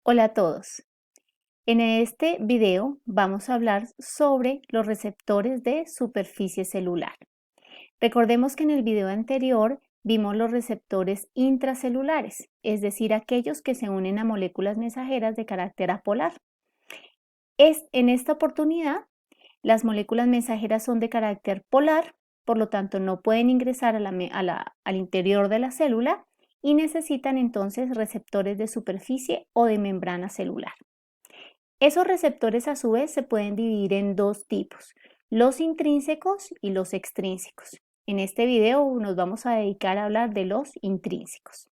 Hola a todos. En este video vamos a hablar sobre los receptores de superficie celular. Recordemos que en el video anterior vimos los receptores intracelulares, es decir, aquellos que se unen a moléculas mensajeras de carácter apolar. En esta oportunidad, las moléculas mensajeras son de carácter polar, por lo tanto no pueden ingresar al interior de la célula y necesitan entonces receptores de superficie o de membrana celular. Esos receptores a su vez se pueden dividir en dos tipos, los intrínsecos y los extrínsecos. En este video nos vamos a dedicar a hablar de los intrínsecos.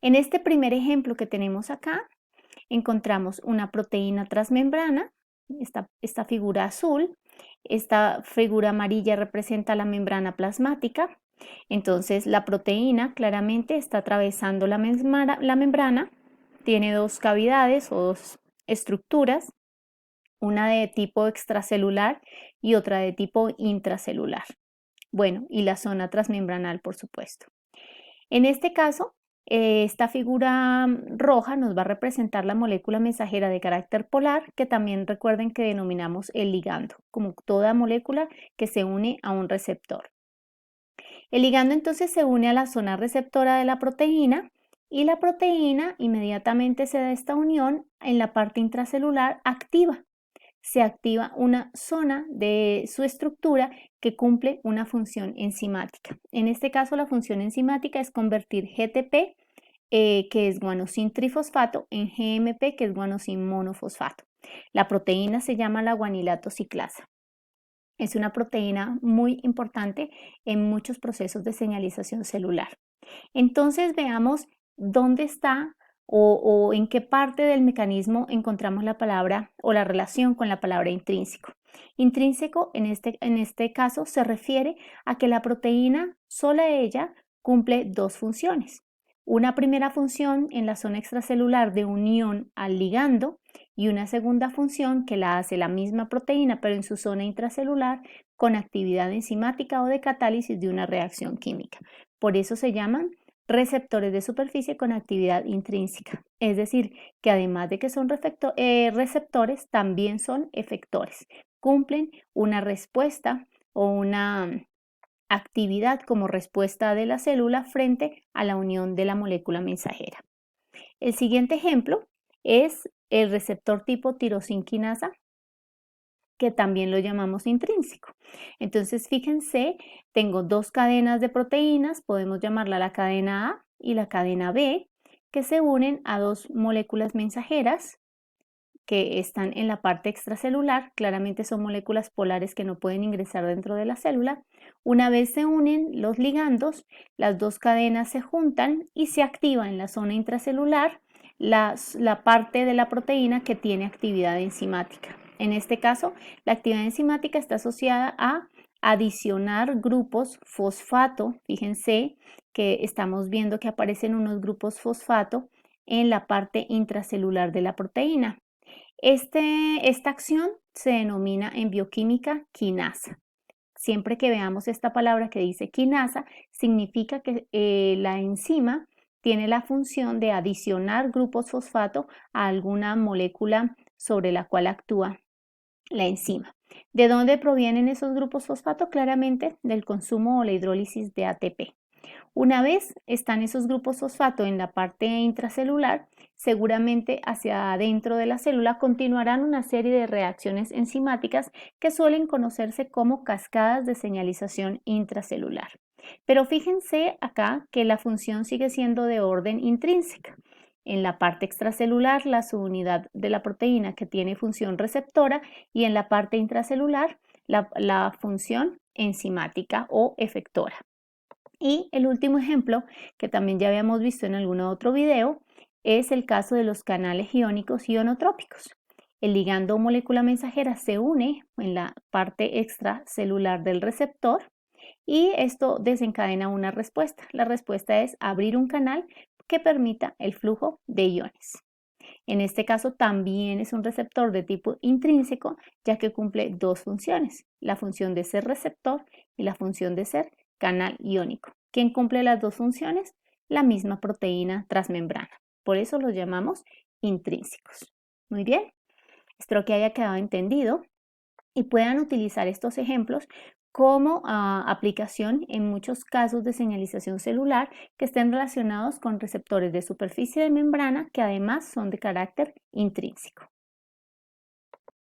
En este primer ejemplo que tenemos acá, encontramos una proteína transmembrana, esta figura azul, esta figura amarilla representa la membrana plasmática. Entonces la proteína claramente está atravesando la membrana, tiene dos cavidades o dos estructuras, una de tipo extracelular y otra de tipo intracelular. Bueno, y la zona transmembranal, por supuesto. En este caso, esta figura roja nos va a representar la molécula mensajera de carácter polar, que también recuerden que denominamos el ligando, como toda molécula que se une a un receptor. El ligando entonces se une a la zona receptora de la proteína y la proteína inmediatamente se da esta unión en la parte intracelular activa. Se activa una zona de su estructura que cumple una función enzimática. En este caso, la función enzimática es convertir GTP, que es guanosin trifosfato, en GMP, que es guanosin monofosfato. La proteína se llama la guanilato ciclasa. Es una proteína muy importante en muchos procesos de señalización celular. Entonces veamos dónde está o en qué parte del mecanismo encontramos la palabra o la relación con la palabra intrínseco. Intrínseco en este caso se refiere a que la proteína sola ella cumple dos funciones. Una primera función en la zona extracelular de unión al ligando y una segunda función que la hace la misma proteína pero en su zona intracelular con actividad enzimática o de catálisis de una reacción química. Por eso se llaman receptores de superficie con actividad intrínseca, es decir, que además de que son receptores, también son efectores, cumplen una respuesta o una actividad como respuesta de la célula frente a la unión de la molécula mensajera. El siguiente ejemplo es el receptor tipo tirosinquinasa, que también lo llamamos intrínseco. Entonces, fíjense, tengo dos cadenas de proteínas, podemos llamarla la cadena A y la cadena B, que se unen a dos moléculas mensajeras que están en la parte extracelular. Claramente son moléculas polares que no pueden ingresar dentro de la célula. Una vez se unen los ligandos, las dos cadenas se juntan y se activa en la zona intracelular la parte de la proteína que tiene actividad enzimática. En este caso, la actividad enzimática está asociada a adicionar grupos fosfato. Fíjense que estamos viendo que aparecen unos grupos fosfato en la parte intracelular de la proteína. Esta acción se denomina en bioquímica quinasa. Siempre que veamos esta palabra que dice quinasa, significa que la enzima tiene la función de adicionar grupos fosfato a alguna molécula sobre la cual actúa la enzima. ¿De dónde provienen esos grupos fosfato? Claramente del consumo o la hidrólisis de ATP. Una vez están esos grupos fosfato en la parte intracelular, seguramente hacia adentro de la célula continuarán una serie de reacciones enzimáticas que suelen conocerse como cascadas de señalización intracelular. Pero fíjense acá que la función sigue siendo de orden intrínseca. En la parte extracelular, la subunidad de la proteína que tiene función receptora y en la parte intracelular, la función enzimática o efectora. Y el último ejemplo, que también ya habíamos visto en algún otro video, es el caso de los canales iónicos ionotrópicos. El ligando o molécula mensajera se une en la parte extracelular del receptor y esto desencadena una respuesta. La respuesta es abrir un canal que permita el flujo de iones. En este caso también es un receptor de tipo intrínseco, ya que cumple dos funciones, la función de ser receptor y la función de ser canal iónico. ¿Quién cumple las dos funciones? La misma proteína transmembrana. Por eso los llamamos intrínsecos. Muy bien, espero que haya quedado entendido y puedan utilizar estos ejemplos como aplicación en muchos casos de señalización celular que estén relacionados con receptores de superficie de membrana que además son de carácter intrínseco.